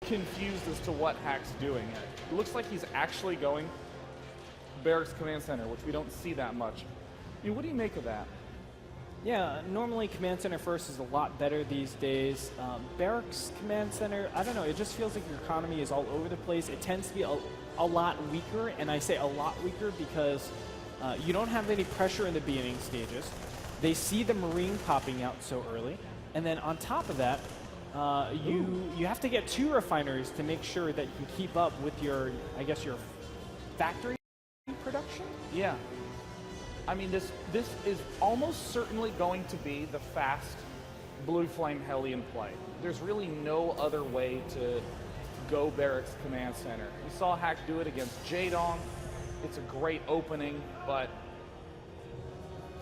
confused as to what Hack's doing. It looks like he's actually going Barracks Command Center, which we don't see that much. I mean, what do you make of that? Yeah, normally Command Center first is a lot better these days. Barracks Command Center, I don't know, it just feels like your economy is all over the place. It tends to be a lot weaker, and I say a lot weaker because you don't have any pressure in the beginning stages. They see the Marine popping out so early, and then on top of that, you have to get 2 refineries to make sure that you can keep up with your, I guess, your factory production? Yeah. I mean, this is almost certainly going to be the fast Blue Flame Hellion play. There's really no other way to go Barracks Command Center. We saw Hack do it against Jaedong. It's a great opening, but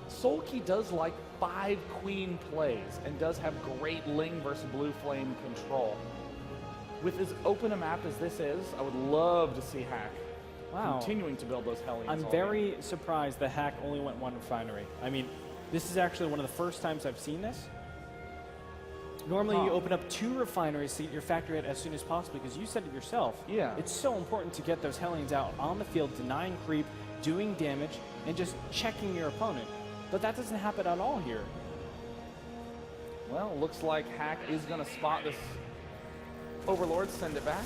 SoulKey does like 5 Queen plays and does have great Ling versus Blue Flame control. With as open a map as this is, I would love to see Hack continuing to build those Hellions. I'm very surprised that Hack only went 1 refinery. I mean, this is actually one of the first times I've seen this. Normally you open up 2 refineries to get your factory out as soon as possible, because you said it yourself. Yeah. It's so important to get those Hellions out on the field, denying creep, doing damage, and just checking your opponent. But that doesn't happen at all here. Well, looks like Hack is going to spot this Overlord, send it back.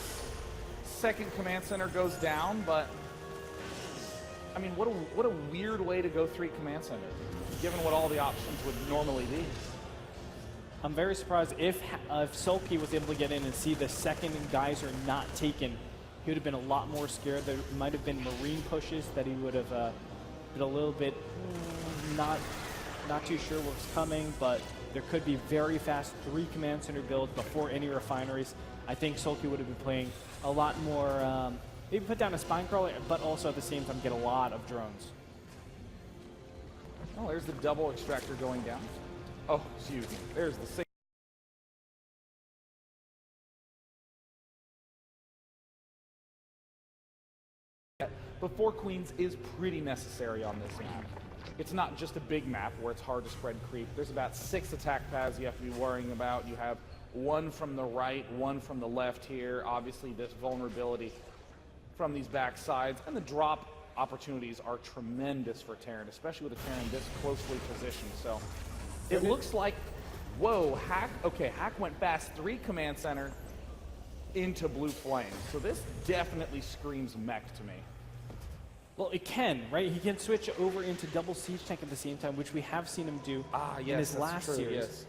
Second Command Center goes down, but I mean, what a weird way to go 3 Command Centers, given what all the options would normally be. I'm very surprised if SoulKey was able to get in and see the second Geyser not taken. He would have been a lot more scared. There might have been Marine pushes that he would have been a little bit not too sure what's coming, but there could be very fast 3 Command Center builds before any refineries. I think SoulKey would have been playing a lot more, maybe put down a Spine Crawler, but also at the same time get a lot of drones. Oh, there's the double extractor going down. Oh, excuse me. There's the single. But 4 Queens is pretty necessary on this map. It's not just a big map where it's hard to spread creep. There's about 6 attack paths you have to be worrying about. You have 1 from the right, 1 from the left here. Obviously, this vulnerability from these back sides, and the drop opportunities are tremendous for Terran, especially with a Terran this closely positioned. So it looks like, whoa, Hack, okay, Hack went fast 3 Command Center into Blue Flame. So this definitely screams mech to me. Well, it can, right? He can switch over into double siege tank at the same time, which we have seen him do in his last series. Yes.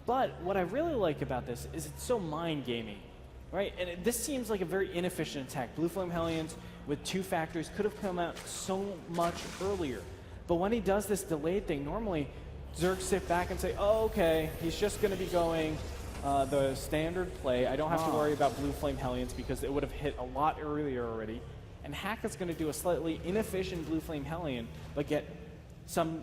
But what I really like about this is it's so mind gaming, right? And this seems like a very inefficient attack. Blue Flame Hellions with 2 factories could have come out so much earlier. But when he does this delayed thing, normally Zergs sit back and say, oh, okay, he's just going to be going the standard play. I don't have to worry about Blue Flame Hellions because it would have hit a lot earlier already. And Hack is going to do a slightly inefficient Blue Flame Hellion, but get some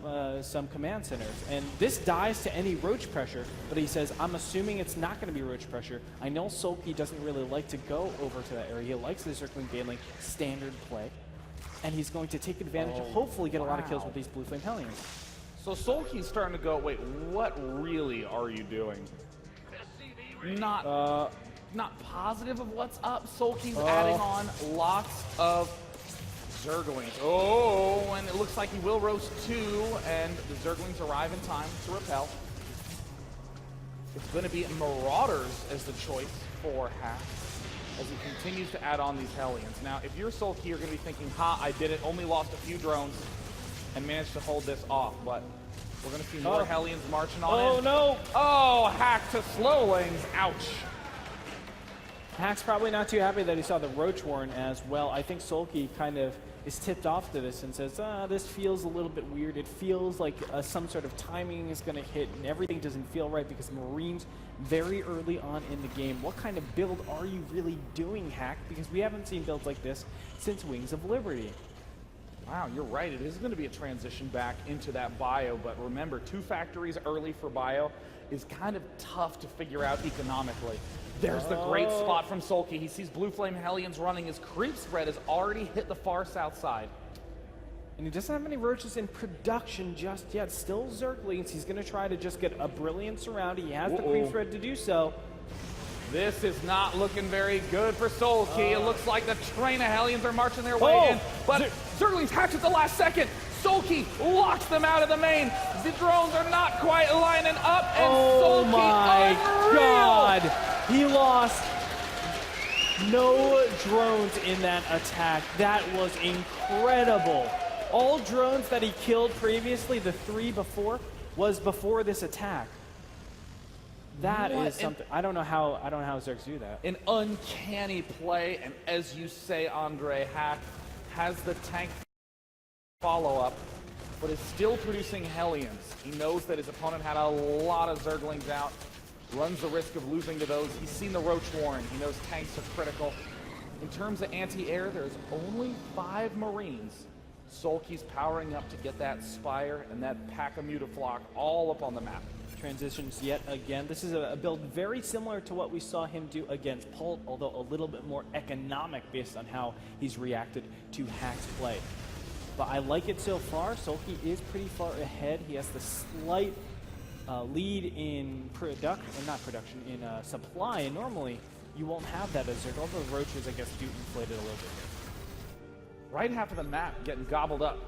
command centers. And this dies to any roach pressure, but he says, I'm assuming it's not going to be roach pressure. I know SoulKey doesn't really like to go over to that area. He likes the circling Baneling standard play. And he's going to take advantage and hopefully get a lot of kills with these Blue Flame Hellions. So SoulKey's starting to go, wait, what really are you doing? Not positive of what's up. SoulKey's adding on lots of Zerglings. Oh, and it looks like he will roast 2, and the Zerglings arrive in time to repel. It's going to be Marauders as the choice for Hack as he continues to add on these Hellions. Now, if you're SoulKey, you're going to be thinking, ha, I did it, only lost a few drones and managed to hold this off, but we're going to see more Hellions marching on in. Oh, no! Oh, Hack to Slowlings. Ouch. Hack's probably not too happy that he saw the Roach Warren as well. I think SoulKey kind of is tipped off to this and says, this feels a little bit weird. It feels like some sort of timing is going to hit and everything doesn't feel right because Marines very early on in the game. What kind of build are you really doing, Hack? Because we haven't seen builds like this since Wings of Liberty. Wow, you're right. It is going to be a transition back into that bio, but remember, 2 factories early for bio is kind of tough to figure out economically. There's the great spot from SoulKey. He sees Blue Flame Hellions running. His creep spread has already hit the far south side. And he doesn't have any roaches in production just yet. Still Zerglings. He's going to try to just get a brilliant surround. He has the creep spread to do so. This is not looking very good for SoulKey. It looks like the train of Hellions are marching their way in, but Zerglings hatch at the last second. SoulKey locks them out of the main. The drones are not quite lining up, and Oh SoulKey, my unreal! God! He lost no drones in that attack. That was incredible. All drones that he killed previously, the 3 before, was before this attack. That is something. I don't know how Zergs do that. An uncanny play, and as you say, Andre, Hack has the tank follow-up, but is still producing Hellions. He knows that his opponent had a lot of Zerglings out, runs the risk of losing to those. He's seen the Roach Warren. He knows tanks are critical. In terms of anti-air, there's only 5 Marines. SoulKey's powering up to get that Spire and that pack of Mutaflock all up on the map. Transitions yet again. This is a build very similar to what we saw him do against Pult, although a little bit more economic based on how he's reacted to Hack's play. But I like it so far. SoulKey is pretty far ahead. He has the slight lead in supply, and normally you won't have that as Zerg. All the Roaches, I guess, do inflate it a little bit. Right half of the map getting gobbled up.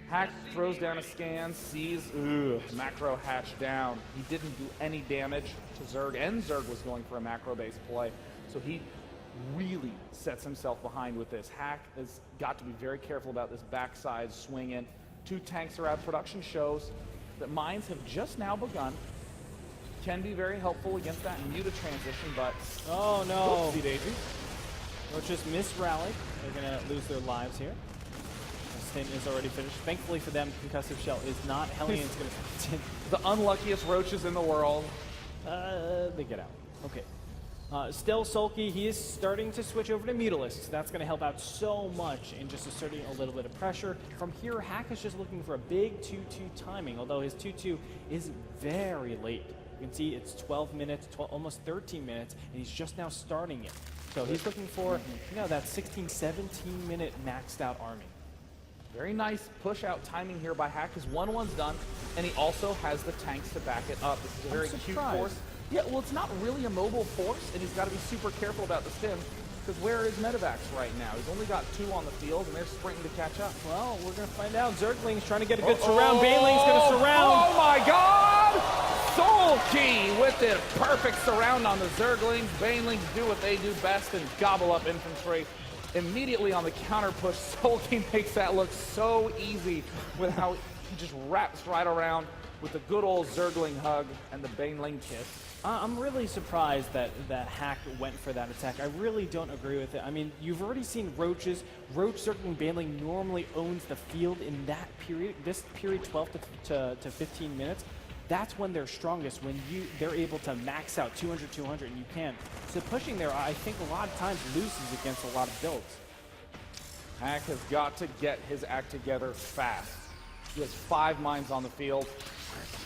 Hack throws down a scan, sees, macro hatch down. He didn't do any damage to Zerg, and Zerg was going for a macro-based play. So he really sets himself behind with this. Hack has got to be very careful about this backside swing in. 2 tanks are out. Production shows that mines have just now begun. Can be very helpful against that Muta transition, but oh no! Oopsie daisy. Roaches misrallied. They're gonna lose their lives here. Stint is already finished. Thankfully for them, Concussive Shell is not. Hellions gonna continue. The unluckiest Roaches in the world. They get out. Okay. Still, SoulKey, he is starting to switch over to Mutalisks. That's going to help out so much in just asserting a little bit of pressure. From here, Hack is just looking for a big 2-2 timing, although his 2-2 is very late. You can see it's 12 minutes, almost 13 minutes, and he's just now starting it. So he's looking for, that 16, 17-minute maxed out army. Very nice push-out timing here by Hack. His 1-1's done, and he also has the tanks to back it up. This is a very cute force. Yeah, well, it's not really a mobile force, and he's got to be super careful about the stim, because where is Medivacs right now? He's only got 2 on the field, and they're sprinting to catch up. Well, we're going to find out. Zergling's trying to get a good surround. Baneling's going to surround. Oh, my God! SoulKey with the perfect surround on the Zerglings. Banelings do what they do best and gobble up infantry. Immediately on the counter push, SoulKey makes that look so easy with how he just wraps right around with the good old Zergling hug and the Baneling kiss. I'm really surprised that Hack went for that attack. I really don't agree with it. I mean, you've already seen Roaches. Roach Zergling Baneling normally owns the field in that period. This period, 12 to 15 minutes. That's when they're strongest, when they're able to max out 200, 200, and you can. So pushing there, I think a lot of times loses against a lot of builds. Hack has got to get his act together fast. He has 5 mines on the field.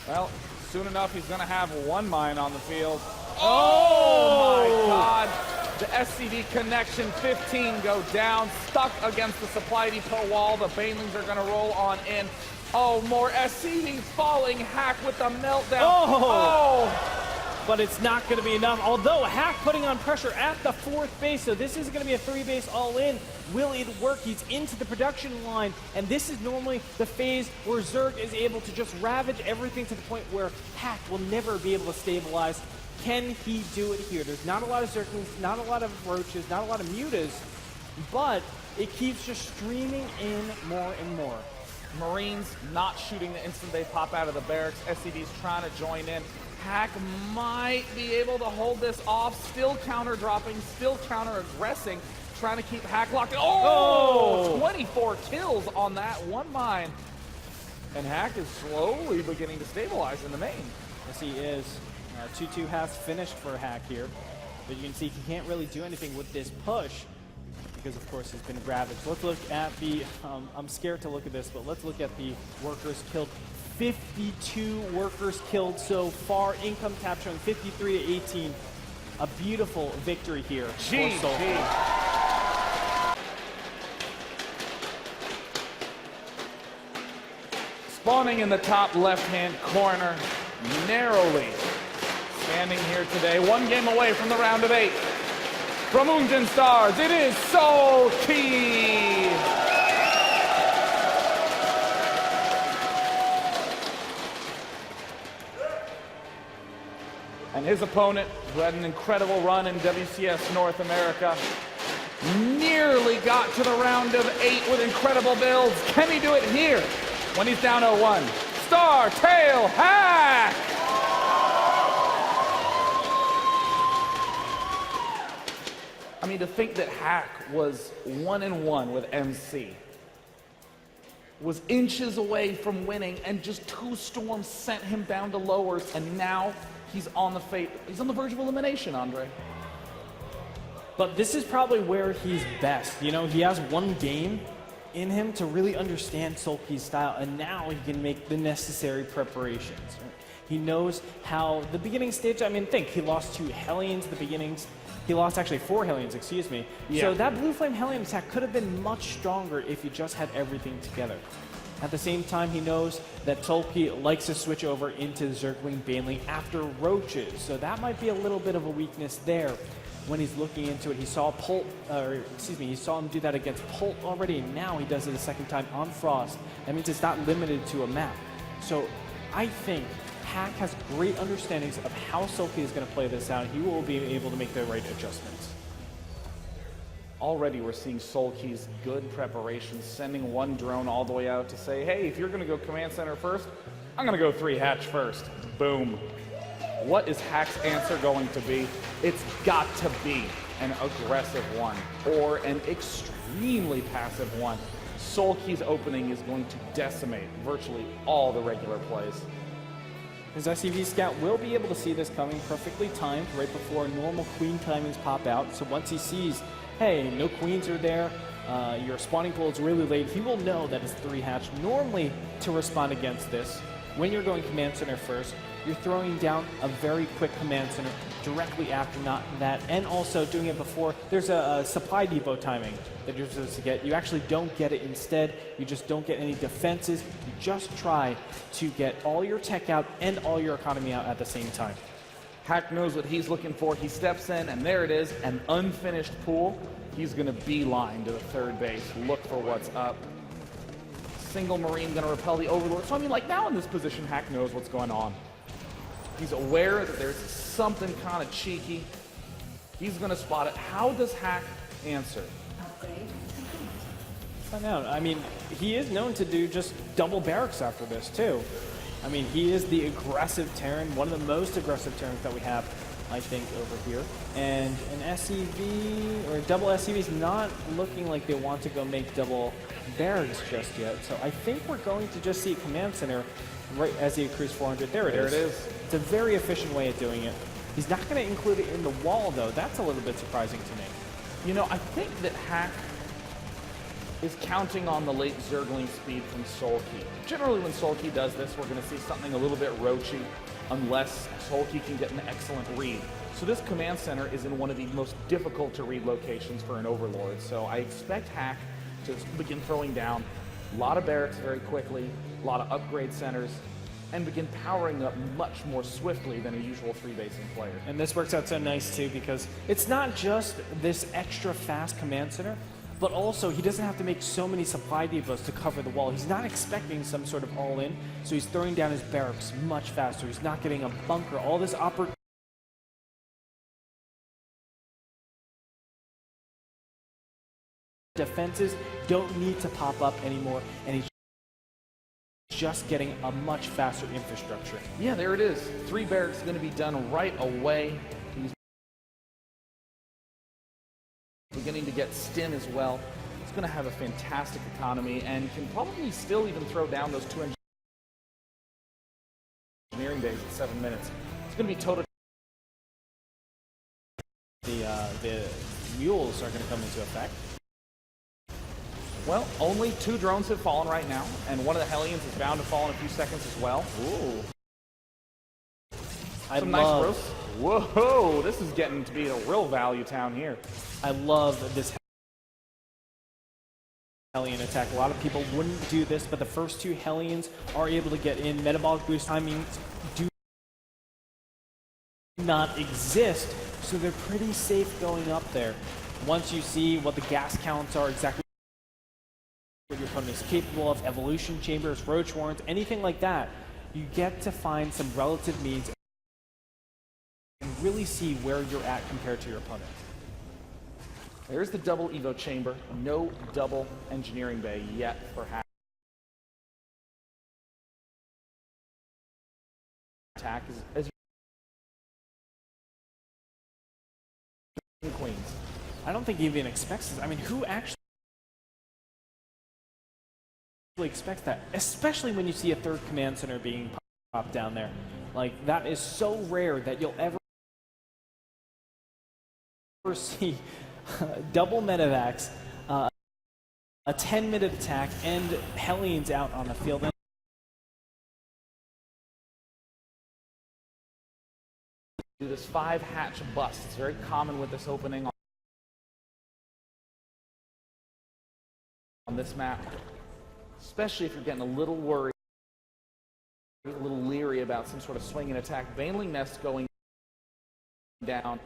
Well, soon enough, he's going to have 1 mine on the field. Oh my God! The SCV connection, 15 go down, stuck against the supply depot wall. The Banelings are going to roll on in. Oh, more SCV falling. Hack with the meltdown. Oh! But it's not going to be enough. Although Hack putting on pressure at the 4th base, so this is going to be a 3-base all-in. Will it work? He's into the production line, and this is normally the phase where Zerg is able to just ravage everything to the point where Hack will never be able to stabilize. Can he do it here? There's not a lot of Zerglings, not a lot of Roaches, not a lot of Mutas, but it keeps just streaming in more and more. Marines not shooting the instant they pop out of the barracks. SCV's trying to join in. Hack might be able to hold this off. Still counter-dropping, still counter-aggressing, trying to keep Hack locked in. Oh! 24 kills on that 1 mine. And Hack is slowly beginning to stabilize in the main. Yes, he is. 2-2 has finished for Hack here. But you can see he can't really do anything with this push, because of course he's been ravaged. Let's look at the, I'm scared to look at this, but let's look at the workers killed. 52 workers killed so far. Income cap showing 53 to 18. A beautiful victory here for SoulKey. Spawning in the top left-hand corner, narrowly standing here today, one game away from the round of 8. From Unjin Stars, it is SoulKey. And his opponent, who had an incredible run in WCS North America, nearly got to the round of 8 with incredible builds. Can he do it here when he's down 0-1? Star Tail Hack! I mean, to think that Hack was 1-1 with MC, was inches away from winning, and just 2 storms sent him down to lowers, and now he's on the verge of elimination, Andre. But this is probably where he's best. You know, he has one game in him to really understand SoulKey's style, and now he can make the necessary preparations. Right? He knows how the beginning stage, I mean, think, he lost 2 Hellions at the beginnings. He lost actually 4 Hellions, excuse me. Yeah. So that Blue Flame Hellion attack could have been much stronger if you just had everything together. At the same time, he knows that SoulKey likes to switch over into Zergling Baneling after Roaches, so that might be a little bit of a weakness there. When he's looking into it, he saw he saw him do that against Pult already, and now he does it a second time on Frost. That means it's not limited to a map. So I think Hack has great understandings of how SoulKey is going to play this out. He will be able to make the right adjustments. Already we're seeing SoulKey's good preparation, sending 1 drone all the way out to say, hey, if you're going to go command center first, I'm going to go 3 hatch first. Boom. What is Hack's answer going to be? It's got to be an aggressive one or an extremely passive one. SoulKey's opening is going to decimate virtually all the regular plays. His SCV scout will be able to see this coming perfectly timed right before normal queen timings pop out. So once he sees, hey, no queens are there, your spawning pool is really late, he will know that it's 3 hatch. Normally, to respond against this, when you're going command center first, you're throwing down a very quick command center directly after that, and also doing it before. There's a supply depot timing that you're supposed to get. You actually don't get it. Instead, you just don't get any defenses. You just try to get all your tech out and all your economy out at the same time. Hack knows what he's looking for. He steps in, and there it is, an unfinished pool. He's going to beeline to the 3rd base, look for what's up. Single Marine going to repel the Overlord. So I mean, like, now in this position, Hack knows what's going on. He's aware that there's something kind of cheeky. He's going to spot it. How does Hack answer? Find out. I mean, he is known to do just double barracks after this, too. I mean, he is the aggressive Terran, one of the most aggressive Terrans that we have, I think, over here. And an SCV, or double SCV, is not looking like they want to go make double barracks just yet. So I think we're going to just see Command Center right as he accrues 400. There it is. It's a very efficient way of doing it. He's not going to include it in the wall, though. That's a little bit surprising to me. You know, I think that Hack is counting on the late Zergling speed from SoulKey. Generally, when SoulKey does this, we're going to see something a little bit roachy, unless SoulKey can get an excellent read. So this command center is in one of the most difficult to read locations for an Overlord. So I expect Hack to begin throwing down a lot of barracks very quickly, a lot of upgrade centers, and begin powering up much more swiftly than a usual 3-basing player. And this works out so nice, too, because it's not just this extra fast command center, but also he doesn't have to make so many supply depots to cover the wall. He's not expecting some sort of all-in, so he's throwing down his barracks much faster. He's not getting a bunker. All this defenses don't need to pop up anymore, and he's just getting a much faster infrastructure. Yeah, there it is. 3 barracks are going to be done right away. He's beginning to get stim as well. He's going to have a fantastic economy and can probably still even throw down those 2 engineering days at 7 minutes. It's going to be total. The mules are going to come into effect. Well, only 2 drones have fallen right now, and one of the Hellions is bound to fall in a few seconds as well. Ooh. Some nice roast. Whoa, this is getting to be a real value town here. I love this Hellion attack. A lot of people wouldn't do this, but the first 2 Hellions are able to get in. Metabolic boost timings do not exist, so they're pretty safe going up there. Once you see what the gas counts are, exactly what your opponent is capable of, evolution chambers, roach warrants, anything like that, you get to find some relative means and really see where you're at compared to your opponent. There's the double Evo chamber. No double engineering bay yet for Hack. Attack as Queens. I don't think he even expects this. I mean, who actually expects that? Especially when you see a third command center being popped down there. Like, that is so rare that you'll ever see double medevacs, a 10-minute attack, and Hellions out on the field. Do this 5-hatch bust. It's very common with this opening on this map, especially if you're getting a little worried, a little leery about some sort of swing and attack. Baneling Nest going down.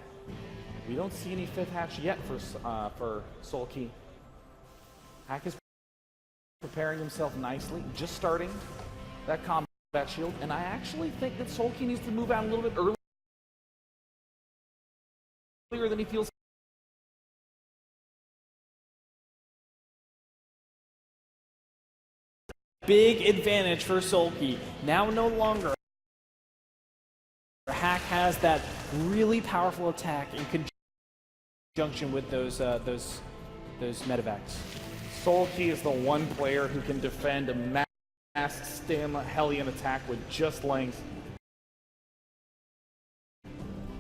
We don't see any 5th hatch yet for SoulKey. Hack is preparing himself nicely, just starting that combat shield, and I actually think that SoulKey needs to move out a little bit earlier than he feels. Big advantage for SoulKey. Now no longer. Hack has that really powerful attack in conjunction with those medevacs. SoulKey is the one player who can defend a mass stim Hellion attack with just length.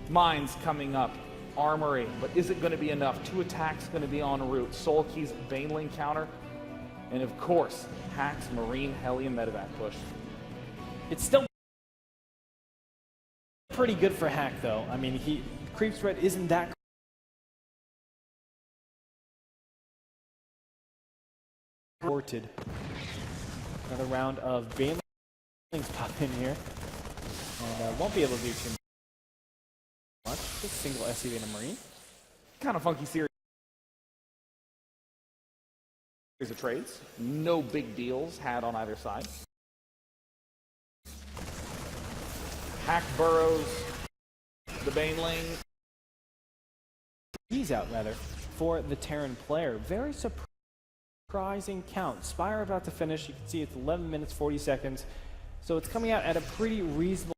Mines coming up. Armory, but is it going to be enough? 2 attacks going to be en route. SoulKey's Baneling counter, and of course, Hack's Marine Hellion medevac push. It's still pretty good for Hack, though. I mean, creep spread isn't that courted. Another round of Banelings pop in here, and won't be able to do too much. Just single SCV and a Marine. Kind of funky series of trades. No big deals had on either side. Hack burrows the Baneling. He's out, rather, for the Terran player. Very surprising count. Spire about to finish. You can see it's 11 minutes, 40 seconds. So it's coming out at a pretty reasonable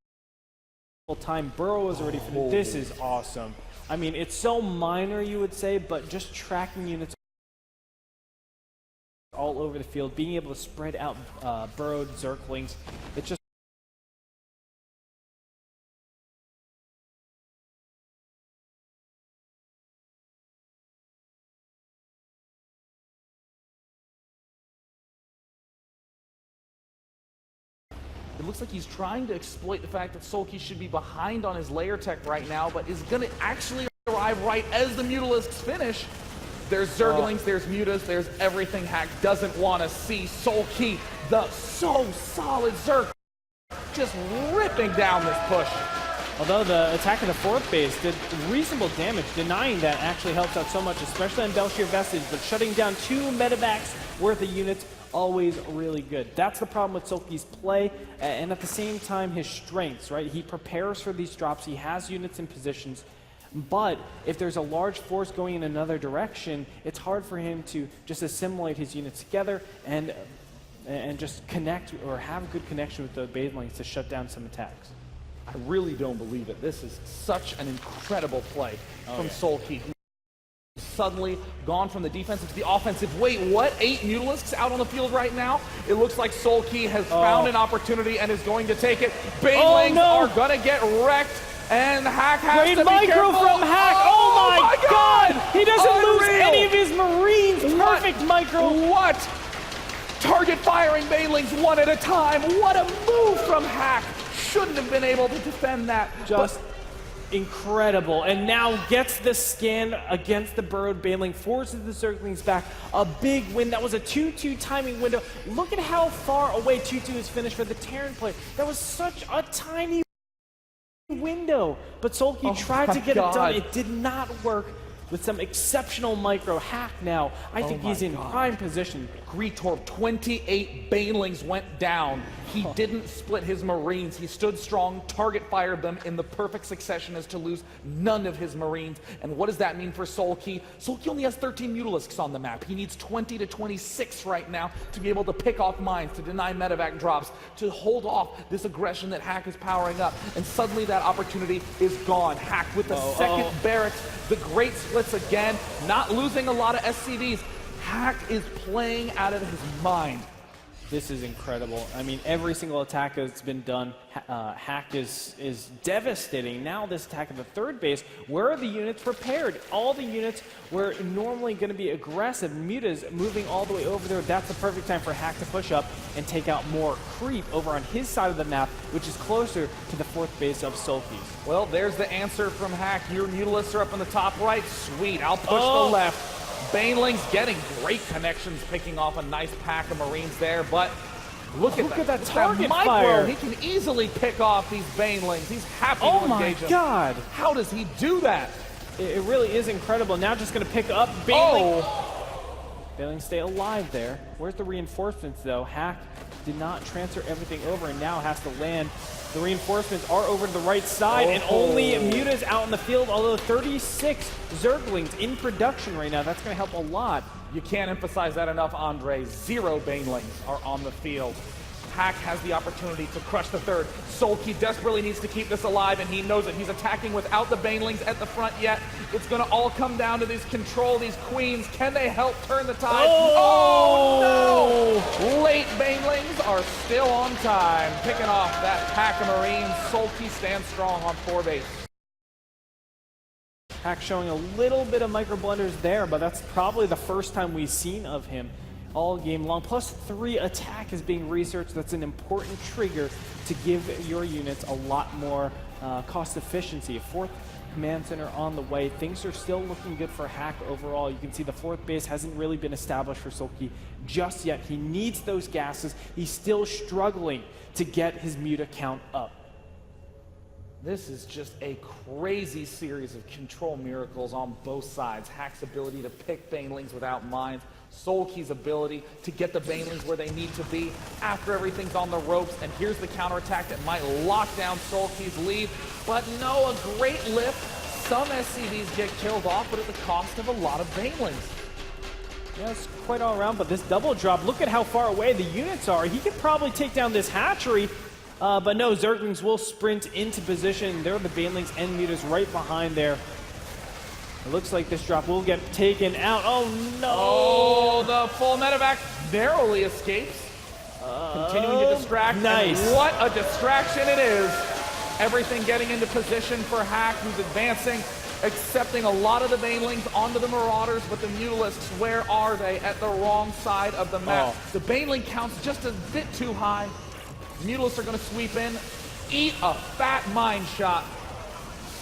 time. Burrow is already finished. This is awesome. I mean, it's so minor, you would say, but just tracking units all over the field, being able to spread out burrowed Zerglings, it's just It looks like he's trying to exploit the fact that SoulKey should be behind on his layer tech right now, but is going to actually arrive right as the Mutalisks finish. There's Zerglings, there's Mutas, there's everything Hack doesn't want to see. SoulKey, the so solid Zerg, just ripping down this push. Although the attack of the 4th base did reasonable damage, denying that actually helps out so much, especially on Belshir Vestige, but shutting down 2 medevacs worth of units, always really good. That's the problem with SoulKey's play, and at the same time, his strengths, right? He prepares for these drops, he has units in positions, but if there's a large force going in another direction, it's hard for him to just assimilate his units together and just connect or have a good connection with the Banelings to shut down some attacks. I really don't believe it. This is such an incredible play from SoulKey. Suddenly gone from the defensive to the offensive. Wait, what? 8 Mutalisks out on the field right now? It looks like SoulKey has found an opportunity and is going to take it. Banelings are going to get wrecked, and Hack has to be micro careful. from Hack. Oh my God! He doesn't lose any of his Marines. Perfect micro. What? Target firing Banelings one at a time. What a move from Hack. Shouldn't have been able to defend that. Just incredible. And now gets the scan against the burrowed Baneling, forces the Zerglings back. A big win. That was a 2-2 timing window. Look at how far away 2-2 is finished for the Terran player. That was such a tiny window, but SoulKey tried to get it done. It did not work. With some exceptional micro hack now, I think he's in prime position. Greetorb, 28 Banelings went down. He didn't split his Marines. He stood strong, target fired them in the perfect succession as to lose none of his Marines. And what does that mean for SoulKey? SoulKey only has 13 Mutalisks on the map. He needs 20 to 26 right now to be able to pick off mines, to deny medevac drops, to hold off this aggression that Hack is powering up. And suddenly that opportunity is gone. Hack with the second barracks, the great splits again, not losing a lot of SCVs. Hack is playing out of his mind. This is incredible. I mean, every single attack that's been done, Hack is devastating. Now this attack at the third base, where are the units prepared? All the units were normally going to be aggressive. Muta's moving all the way over there. That's the perfect time for Hack to push up and take out more creep over on his side of the map, which is closer to the fourth base of SoulKey. Well, there's the answer from Hack. Your Mutalisks are up in the top right. Sweet. I'll push the left. Banelings getting great connections, picking off a nice pack of Marines there, but look at that target micro. fire. He can easily pick off these Banelings. He's happy to engage them. Oh my god! How does he do that? It really is incredible. Now just going to pick up Baneling. Baneling stay alive there. Where's the reinforcements though? Hack did not transfer everything over and now has to land. The reinforcements are over to the right side, and only Muta's out in the field, although 36 Zerglings in production right now. That's going to help a lot. You can't emphasize that enough, Andre. 0 Banelings are on the field. Hack has the opportunity to crush the third. SoulKey desperately needs to keep this alive, and he knows it. He's attacking without the Banelings at the front yet. It's going to all come down to these control, these queens. Can they help turn the tide? Oh no! Late Banelings are still on time. Picking off that pack of Marines. SoulKey stands strong on 4 base. Hack showing a little bit of micro blunders there, but that's probably the first time we've seen of him all game long. +3 attack is being researched. That's an important trigger to give your units a lot more cost efficiency. A 4th command center on the way. Things are still looking good for Hack overall. You can see the 4th base hasn't really been established for SoulKey just yet. He needs those gases. He's still struggling to get his Muta count up. This is just a crazy series of control miracles on both sides. Hack's ability to pick Banelings without mines. SoulKey's ability to get the Banelings where they need to be after everything's on the ropes. And here's the counterattack that might lock down SoulKey's lead. But no, a great lift. Some SCVs get killed off, but at the cost of a lot of Banelings. Yeah, it's quite all around, but this double drop, look at how far away the units are. He could probably take down this hatchery, but no, Zerglings will sprint into position. There are the Banelings and Mutas right behind there. It looks like this drop will get taken out. Oh no! Oh, the full medevac narrowly escapes. Continuing to distract. Nice. And what a distraction it is. Everything getting into position for Hack, who's advancing, accepting a lot of the Banelings onto the Marauders, but the Mutalisks, where are they? At the wrong side of the map. The Baneling count's just a bit too high. Mutalisks are going to sweep in, eat a fat mine shot.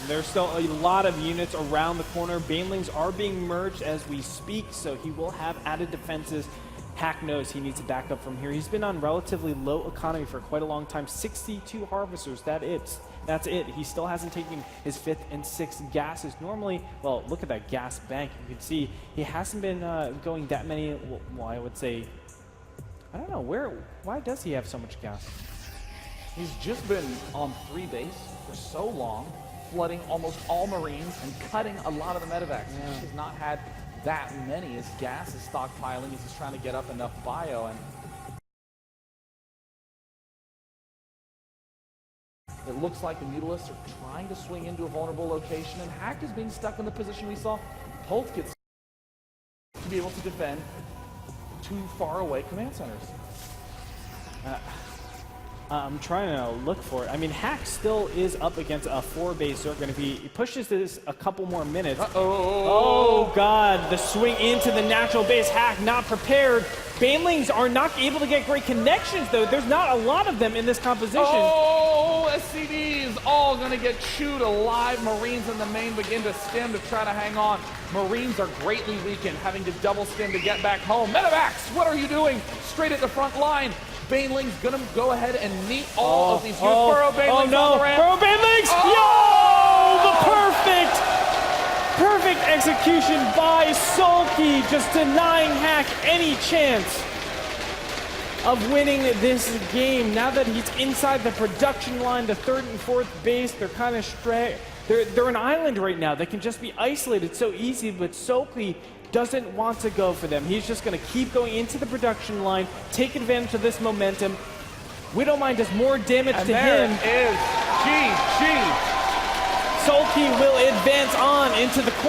There's still a lot of units around the corner. Banelings are being merged as we speak, so he will have added defenses. Hack knows he needs to back up from here. He's been on relatively low economy for quite a long time. 62 harvesters, that's it. He still hasn't taken his 5th and 6th gases. Normally, well, look at that gas bank. You can see he hasn't been going that many, well, I would say, I don't know, why does he have so much gas? He's just been on 3 base for so long, flooding almost all Marines and cutting a lot of the medevacs. Yeah. He's not had that many. His gas is stockpiling. He's just trying to get up enough bio, and it looks like the Mutalisks are trying to swing into a vulnerable location, and Hack is being stuck in the position we saw Polt gets to be able to defend 2 far away command centers. I'm trying to look for it. I mean, Hack still is up against a 4-base Zerg. He pushes this a couple more minutes. Oh, God. The swing into the natural base. Hack not prepared. Banelings are not able to get great connections, though. There's not a lot of them in this composition. Oh, SCVs all going to get chewed alive. Marines in the main begin to stim to try to hang on. Marines are greatly weakened, having to double stim to get back home. Medevacs, what are you doing? Straight at the front line. Baneling's gonna go ahead and meet all of these huge Burrow Banelings no. on the ramp. Burrow Banelings! The perfect execution by SoulKey, just denying Hack any chance of winning this game. Now that he's inside the production line, the third and fourth base, they're kind of they're an island right now. They can just be isolated so easy, but SoulKey doesn't want to go for them. He's just going to keep going into the production line, take advantage of this momentum. Widowmine does more damage to him. There is GG. SoulKey will advance on into the corner.